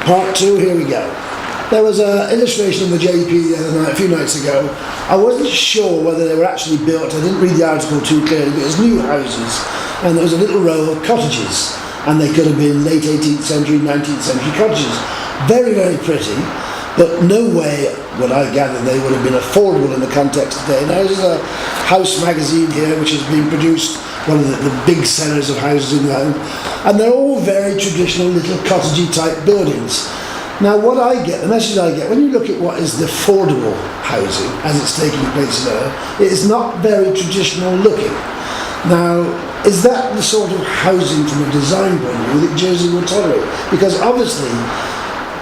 Part 2, here we go. There was an illustration in the JP the other night, a few nights ago. I wasn't sure whether they were actually built. I didn't read the article too clearly, but it was new houses, and there was a little row of cottages, and they could have been late 18th century, 19th century cottages. Very, very pretty, but no way would I gather they would have been affordable in the context today. Now, this is a house magazine here, which has been produced, one of the big sellers of houses in London, and they're all very traditional little cottagey type buildings. Now what I get, the message I get, when you look at what is the affordable housing as it's taking place now, it is not very traditional looking. Now, is that the sort of housing from a design point of view that Jersey will tolerate? Because obviously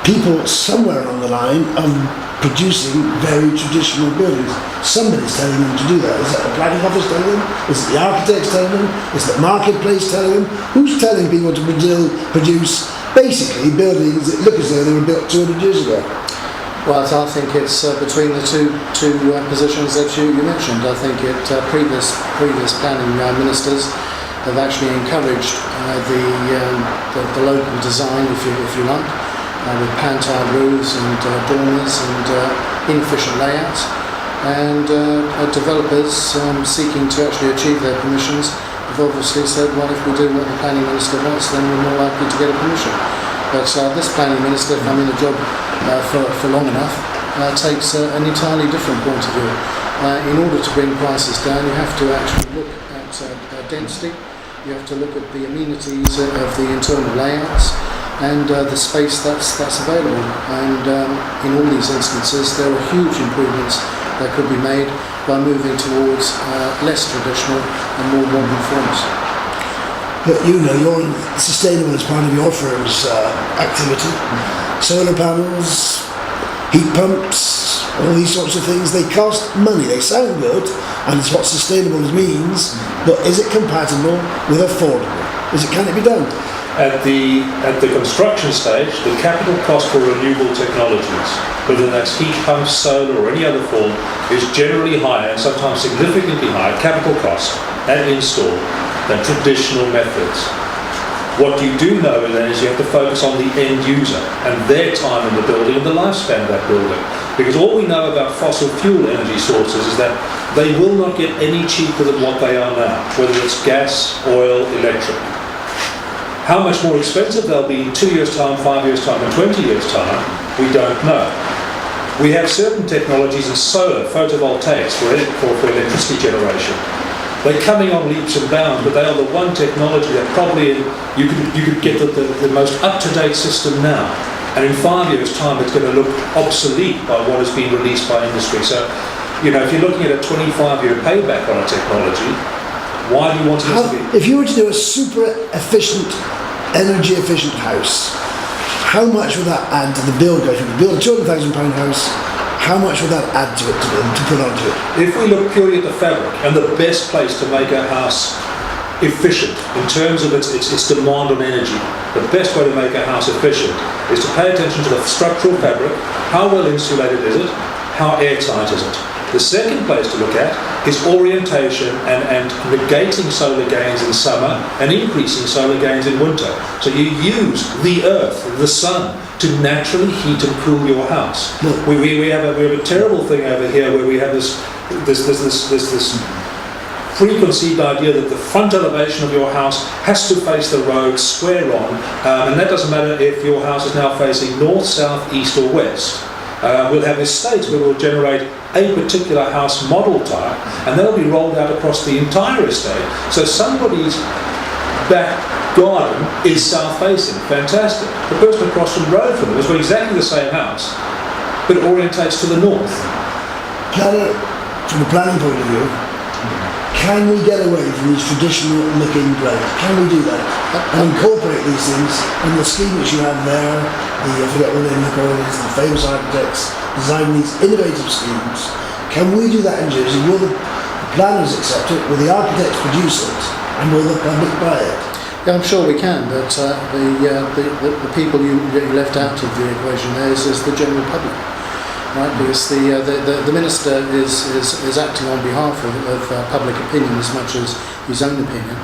people somewhere along the line are producing very traditional buildings. Somebody's telling them to do that. Is that the planning office telling them? Is it the architects telling them? Is it the marketplace telling them? Who's telling people to produce basically buildings that look as though they were built 200 years ago? Well, I think it's between the two positions that you mentioned. I think previous planning ministers have actually encouraged the local design, if you like, with pan-tiled roofs and dormers and inefficient layouts. And developers seeking to actually achieve their permissions have obviously said, well, if we do what the planning minister wants, then we're more likely to get a permission. But this planning minister, if I'm in the job for long enough, takes an entirely different point of view. In order to bring prices down, you have to actually look at density, you have to look at the amenities of the internal layouts, and the space that's available. And in all these instances, there are huge improvements that could be made by moving towards less traditional and more modern forms. But you know, you're sustainable as part of your firm's activity. Solar panels, heat pumps, all these sorts of things, they cost money. They sound good, and it's what sustainable means, but is it compatible with affordable? Can it be done? At the construction stage, the capital cost for renewable technologies, whether that's heat pumps, solar or any other form, is generally higher, and sometimes significantly higher capital cost at install than traditional methods. What you do know then is you have to focus on the end user and their time in the building and the lifespan of that building. Because all we know about fossil fuel energy sources is that they will not get any cheaper than what they are now, whether it's gas, oil, electric. How much more expensive they'll be in 2 years' time, 5 years' time, and 20 years' time, we don't know. We have certain technologies in solar, photovoltaics, for electricity generation. They're coming on leaps and bounds, but they are the one technology that probably you could get the most up-to-date system now. And in 5 years' time, it's going to look obsolete by what has been released by industry. So, you know, if you're looking at a 25-year payback on a technology, why do you want to be? If you were to do a super efficient, energy efficient house, how much would that add to the build cost? If you build a £200,000 house, how much would that add to it, to put onto it? If we look purely at the fabric, and the best place to make a house efficient in terms of its demand on energy, the best way to make a house efficient is to pay attention to the structural fabric. How well insulated is it? How airtight is it? The second place to look at is orientation and negating solar gains in summer and increasing solar gains in winter. So you use the earth, the sun, to naturally heat and cool your house. We have a terrible thing over here where we have this preconceived idea that the front elevation of your house has to face the road square on, and that doesn't matter if your house is now facing north, south, east or west. We'll have estates where we'll generate a particular house model type, and that'll be rolled out across the entire estate. So somebody's back garden is south-facing, fantastic. The person across the road from them has got exactly the same house, but it orientates to the north. Planner, from a planning point of view, can we get away from these traditional looking dwellings? Can we do that? And incorporate these things in the scheme which you have there, I forget what name they call it, the famous architects design these innovative schemes. Can we do that in Jersey? Will the planners accept it? Will the architects produce it? And will the public buy it? Yeah, I'm sure we can, but the people you left out of the equation there is the general public. Right, because the minister is acting on behalf of public opinion as much as his own opinion,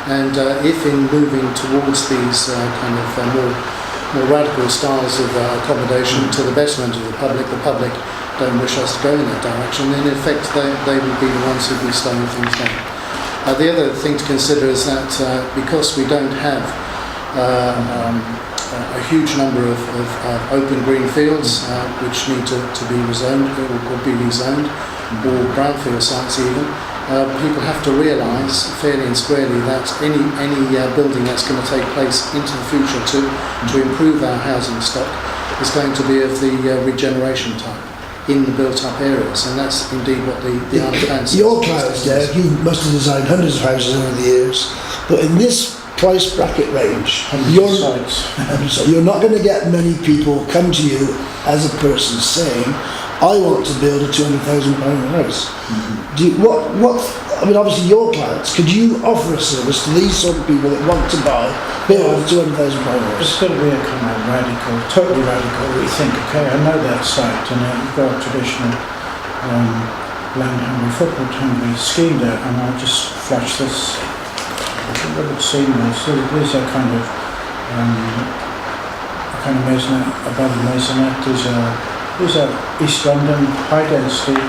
and if in moving towards these more more radical styles of accommodation to the betterment of the public don't wish us to go in that direction, then in effect they would be the ones who'd be slowing things down. The other thing to consider is that because we don't have a huge number of open green fields which need to be rezoned or be rezoned, or brownfield sites even, people have to realise fairly and squarely that any building that's going to take place into the future to improve our housing stock is going to be of the regeneration type in the built-up areas, and that's indeed what the Isle of Man says. Your clients, Derek, you must have designed hundreds of houses over the years, but in this price bracket range, you're not going to get many people come to you as a person saying, I want to build a £200,000 house. I mean, obviously your clients, could you offer a service to these sort of people that want to build a £200,000 house? It's got to be a kind of radical, totally radical. We think, okay, I know that site, and you've got a traditional land-hungry, football-hungry scheme there, and I'll just flash this. What it's seen is there's a kind of maisonette, above the maisonette. These are East London, high density,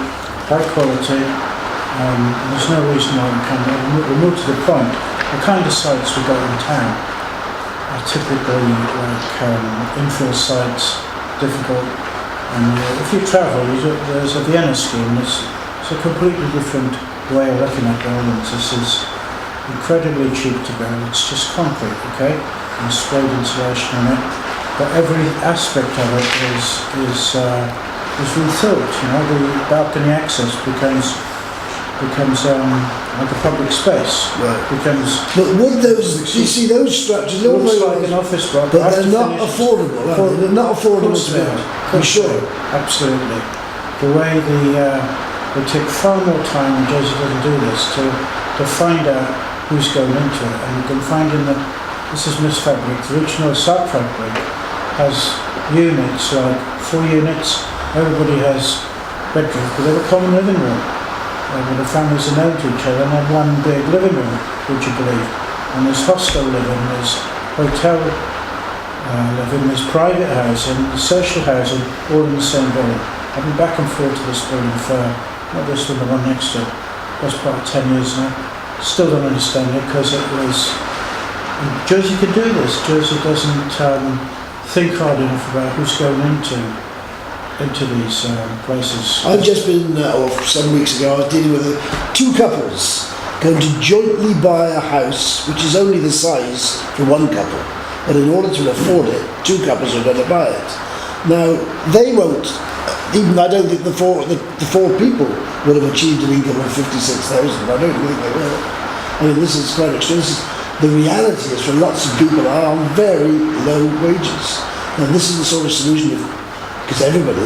high quality. There's no reason why we can't. We're more to the point. The kind of sites we got in town are typically like infill sites, difficult. And if you travel, there's a Vienna scheme. It's a completely different way of looking at buildings. This is incredibly cheap to build. It's just concrete, okay, and sprayed insulation on it. But every aspect of it is rethought. You know, the balcony access becomes like a public space. Right. But would those, you see those structures, they're all looks very like an office block, but they're not affordable. Are they? They're not affordable to build. I'm sure. Absolutely. The way they take far more time, and Jersey doesn't do this, to find out who's going into it, and you can find this is Miss Fabric, the original Sark Fabric has units, like 4 units, everybody has bedrooms, but they have a common living room. Where the families are known to each other and have one big living room, would you believe? And there's hostel living, there's hotel living, there's private housing, there's social housing, all in the same building. I've been back and forth to this building for, not this one, the one next to it, that's about 10 years now. Still don't understand it because it was. Jersey can do this. Jersey doesn't think hard enough about who's going into these places. I've just been, some weeks ago, I was dealing with two couples going to jointly buy a house which is only the size for one couple, but in order to afford it, two couples are going to buy it. Now, they won't. Even I don't think the four people would have achieved an income of 56,000. I don't think they will. I mean, this is quite extreme. The reality is, for lots of people, are on very low wages. And this is the sort of solution, because everybody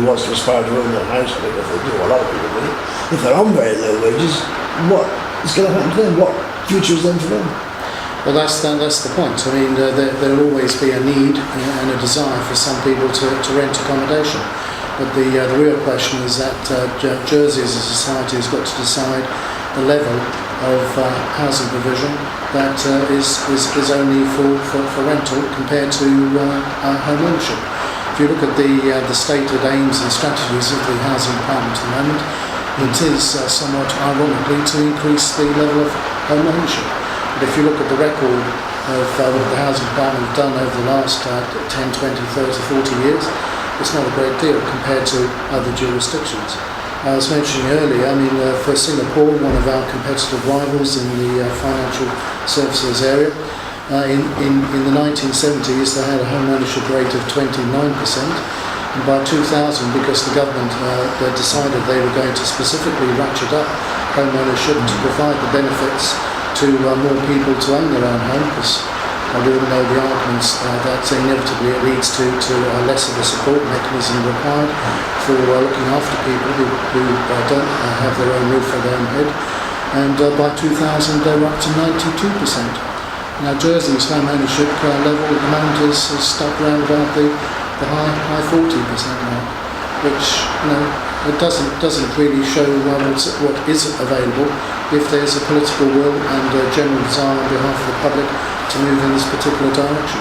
wants to aspire to own their house. I think if they do, a lot of people do. If they're on very low wages, what is going to happen to them? What future is then for them? Well, that's the point. I mean, there will always be a need and a desire for some people to rent accommodation. But the real question is that Jersey as a society has got to decide the level of housing provision that is only for rental compared to home ownership. If you look at the stated aims and strategies of the housing department at the moment, it is somewhat ironically to increase the level of home ownership. But if you look at the record of what the housing department have done over the last 10, 20, 30, 40 years, it's not a great deal compared to other jurisdictions. I was mentioning earlier, I mean, for Singapore, one of our competitive rivals in the financial services area, in the 1970s they had a home ownership rate of 29%, and by 2000, because the government decided they were going to specifically ratchet up home ownership to provide the benefits to more people to own their own home, because we all know the arguments that inevitably it leads to less of a support mechanism required for looking after people who don't have their own roof over their own head. And by 2000 they were up to 92%. Now Jersey's home ownership level at the moment is stuck around about the high 40% mark, which it doesn't really show what is available if there's a political will and a general desire on behalf of the public to move in this particular direction.